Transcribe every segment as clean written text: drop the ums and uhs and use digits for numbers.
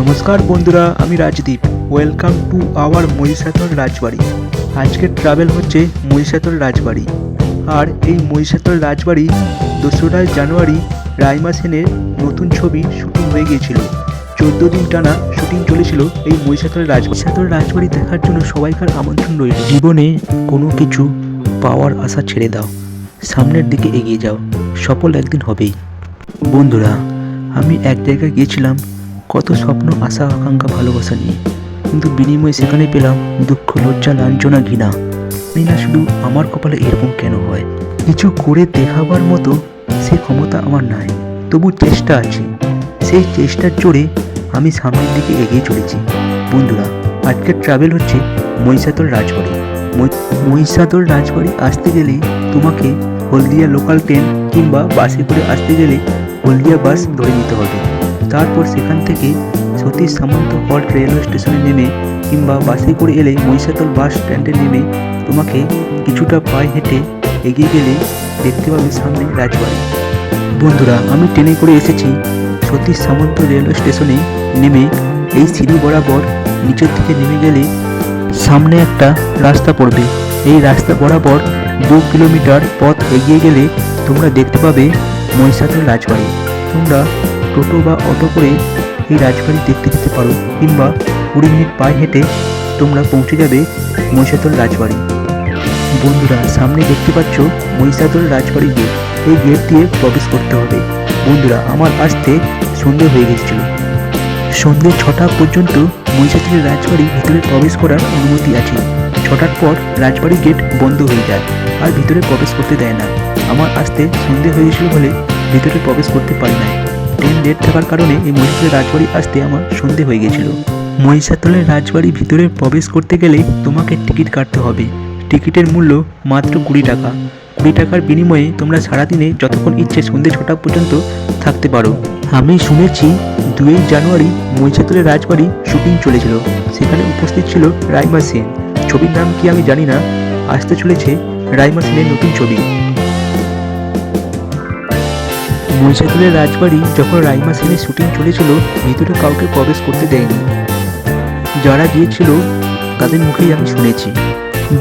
নমস্কার বন্ধুরা, আমি Rajdeep. Welcome to our Mahishadal Rajbari. আজকের ট্রাভেল হচ্ছে মহিষাদল রাজবাড়ি। আর এই মহিষাদল রাজবাড়ি 2রা জানুয়ারি রাইমা সেনের নতুন ছবি শুটিং হয়ে গিয়েছিল। 14 দিন টানা শুটিং চলেছিল এই মহিষাদল রাজবাড়ি দেখার জন্য সবাইকার আমন্ত্রণ রইল। জীবনে কোনো কিছু পাওয়ার আশা ছেড়ে দাও, সামনের দিকে এগিয়ে যাও, সফল একদিন হবেই। বন্ধুরা, আমি এক জায়গায় গিয়েছিলাম কত স্বপ্ন, আশা, আকাঙ্ক্ষা, ভালোবাসা নিয়ে, কিন্তু বিনিময়ে সেখানে পেলাম দুঃখ, লজ্জা, লাঞ্ছনা, ঘৃণা। জানি না শুধু আমার কপালে এরকম কেন হয়। কিছু করে দেখাবার মতো সে ক্ষমতা আমার নাই, তবু চেষ্টা আছে। সেই চেষ্টার জোরে আমি সামনের দিকে এগিয়ে চলেছি। বন্ধুরা, আজকের ট্রাভেল হচ্ছে মহিষাদল রাজবাড়ি। মহিষাদল রাজবাড়ি আসতে গেলে তোমাকে হলদিয়া লোকাল ট্রেন কিংবা বাসে করে আসতে গেলে হলদিয়া বাস ধরে নিতে হবে। তারপর সেখান থেকে সতীশ সামন্ত হল্ট রেলওয়ে স্টেশনে নেমে কিংবা বাসে করে এলে মহিষাদল বাস স্ট্যান্ডে নেমে তোমাকে কিছুটা পায়ে হেঁটে এগিয়ে গেলে দেখতে পাবে সামনে রাজবাড়ি। বন্ধুরা, আমি ট্রেনে করে এসেছি সতীশ সামন্ত রেলওয়ে স্টেশনে। নেমে এই সিঁড়ি বরাবর নিচের থেকে নেমে গেলে সামনে একটা রাস্তা পড়বে। এই রাস্তা বরাবর 2 কিলোমিটার পথ এগিয়ে গেলে তোমরা দেখতে পাবে মহিষাদল রাজবাড়ি। তোমরা টোটো বা অটো করে এই রাজবাড়ি দেখতে যেতে পারো, কিংবা 20 মিনিট পায়ে হেঁটে তোমরা পৌঁছে যাবে মহিষাদল রাজবাড়ি। বন্ধুরা, সামনে দেখতে পাচ্ছ মহিষাদল রাজবাড়ি গেট। এই গেট দিয়ে প্রবেশ করতে হবে। বন্ধুরা, আমার আসতে সন্ধে হয়ে গেছিল। সন্ধে 6টা পর্যন্ত মহিষাদল রাজবাড়ি ভিতরে প্রবেশ করার অনুমতি আছে। 6টার পর রাজবাড়ি গেট বন্ধ হয়ে যায় আর ভিতরে প্রবেশ করতে দেয় না। আমার আসতে সন্ধে হয়ে গেছিল বলে ভিতরে প্রবেশ করতে পারি না। ট্রেন লেট থাকার কারণে এই মহিষাদল রাজবাড়ি আসতে আমার সন্ধে হয়ে গেছিল। মহিষাদলের রাজবাড়ি ভিতরে প্রবেশ করতে গেলে তোমাকে টিকিট কাটতে হবে। টিকিটের মূল্য মাত্র 20 টাকা। 20 টাকার বিনিময়ে তোমরা সারাদিনে যতক্ষণ ইচ্ছে সন্ধে 6টা পর্যন্ত থাকতে পারো। আমি শুনেছি 2 জানুয়ারি মহিষাদলের রাজবাড়ি শুটিং চলেছিল। সেখানে উপস্থিত ছিল রাইমা সেন। ছবির নাম কি আমি জানি না। আসতে চলেছে রাইমা সেনের নতুন ছবি। মহিষাদলের রাজবাড়ি যখন রাইমা সেনের শুটিং চলেছিল, ভিতরে কাউকে প্রবেশ করতে দেয়নি। যারা গিয়েছিল তাদের মুখেই আমি শুনেছি।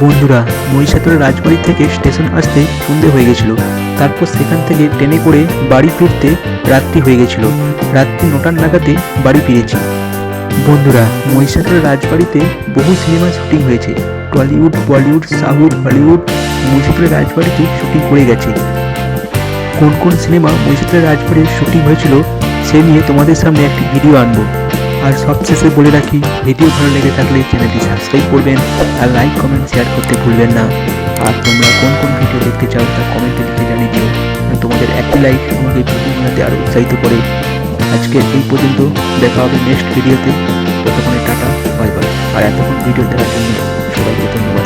বন্ধুরা, মহিষাদল রাজবাড়ি থেকে স্টেশন আসতে সন্ধে হয়ে গেছিল। তারপর সেখান থেকে ট্রেনে করে বাড়ি ফিরতে রাত্রি হয়ে গেছিল। রাত্রি 9টার নাগাদে বাড়ি ফিরেছি। বন্ধুরা, মহিষাদল রাজবাড়িতে বহু সিনেমা শুটিং হয়েছে। Tollywood, Bollywood, south, Hollywood Mahishadal রাজবাড়িতে শুটিং করে গেছে। কোন কোন সিনেমা মহিষাদল রাজবাড়ির শুটিং হয়েছিল সে নিয়ে তোমাদের সামনে একটি ভিডিও আনবো। আর সবশেষে বলে রাখি, ভিডিও ভালো লেগে থাকলে চ্যানেলটি সাবস্ক্রাইব করবেন আর লাইক, কমেন্ট, শেয়ার করতে ভুলবেন না। আর তোমরা কোন কোন ভিডিও দেখতে চাও তা কমেন্টে লিখে জানিয়ে দিও। তোমাদের একটি লাইক আমাকে ভিডিও বানাতে আরও উৎসাহিত করে। আজকে এই পর্যন্ত, দেখা হবে নেক্সট ভিডিওতে। ততক্ষণে টাটা, বাই বাই। আর এতক্ষণ ভিডিও দেখার জন্য সবাইকে ধন্যবাদ।